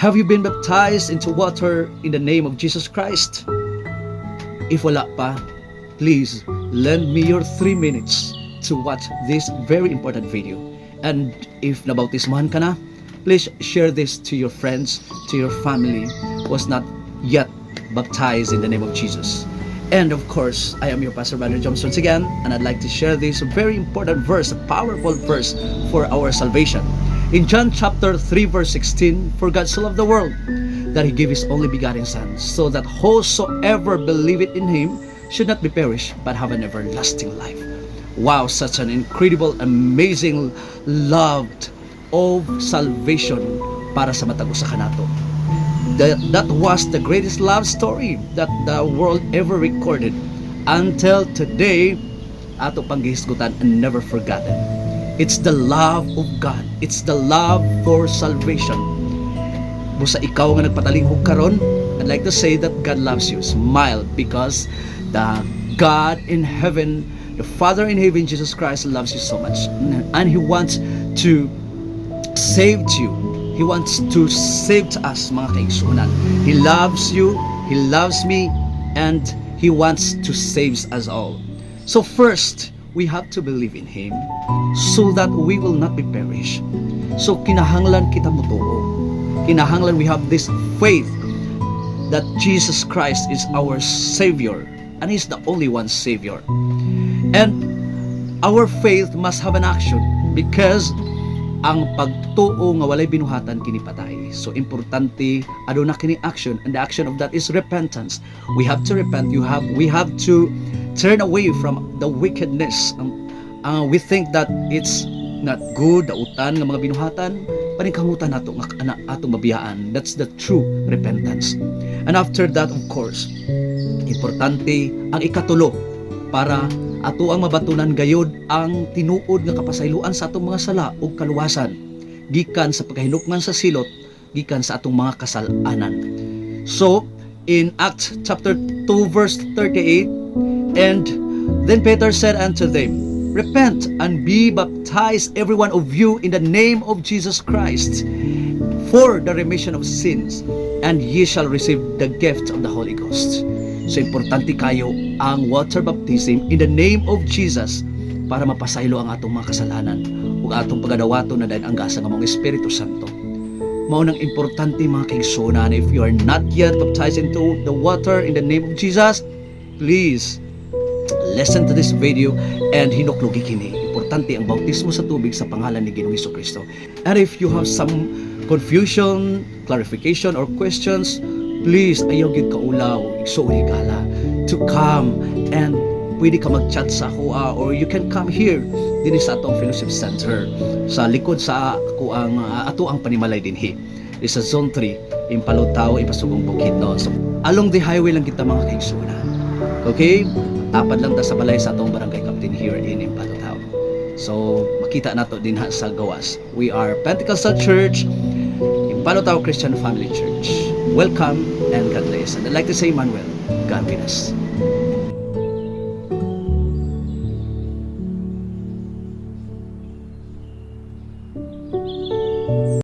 Have you been baptized into water in the name of Jesus Christ? If wala pa, please lend me your 3 minutes to watch this very important video. And if nabautismahan ka na, please share this to your friends, to your family who was not yet baptized in the name of Jesus. And of course, I am your Pastor Brother Johnson once again, and I'd like to share this very important verse, a powerful verse for our salvation. In John chapter 3 verse 16, for God so loved the world that He gave His only begotten Son, so that whosoever believeth in Him should not be perished, but have an everlasting life. Wow, such an incredible, amazing love of salvation para sa matag usa kanato. That was the greatest love story that the world ever recorded until today. Ato pang gihisgutan and never forgotten. It's the love of God. It's the love for salvation. Busa ikaw nga nagpatalinghog karon, I'd like to say that God loves you. Smile, because the God in heaven, the Father in heaven, Jesus Christ, loves you so much, and He wants to save you. He wants to save us, mga kaigsunan. He loves you, He loves me, and He wants to save us all. So first, we have to believe in Him so that we will not be perished. So kinahanglan kita mutuo. Kinahanglan we have this faith that Jesus Christ is our Savior, and He's the only one Savior. And our faith must have an action, because ang pagtuo nga walay binuhatan kini patay. So importante aduna kini action, and the action of that is repentance. We have to repent. We have to turn away from the wickedness. We think that it's not good, the utan nga mga binuhatan, paningkamutan nato nga atong mabiyaan. That's the true repentance. And after that, of course, importante ang ikatulo para ato ang mabatunan gayod ang tinuod nga kapasayloan sa atong mga sala ug kaluwasan gikan sa pagkahinukman sa silot, gikan sa atong mga kasalanan. So in Acts chapter 2 verse 38, and then Peter said unto them, repent and be baptized every one of you in the name of Jesus Christ for the remission of sins, and ye shall receive the gift of the Holy Ghost. So importante kayo ang water baptism in the name of Jesus para mapasaylo ang atong mga kasalanan ug atong pagadawaton na dayon ang gasa nga mga Espiritu Santo. Mao nang importante, mga kaigsunan, if you are not yet baptized into the water in the name of Jesus, please listen to this video and hinuklugi kini. Importante ang bautismo sa tubig sa pangalan ni Ginoong Hesukristo. And if you have some confusion, clarification, or questions, please ayaw gyud kaulaw, igsuon kala to come, and pwede ka mag-chat sa ako, or you can come here din sa atong fellowship center sa likod sa ako ang ato ang panimalay dinhi sa zone 3 Impalutaw, Ipasugong Bukidnon. So along the highway lang kita, mga kaigsunan. Okay, tapad lang ta sa balay sa atong barangay captain here in Impalutaw. So makita nato din sa gawas, we are Pentecostal Church, Impalutaw Christian Family Church. Welcome and God bless. And I'd like to say, Manuel, God with us.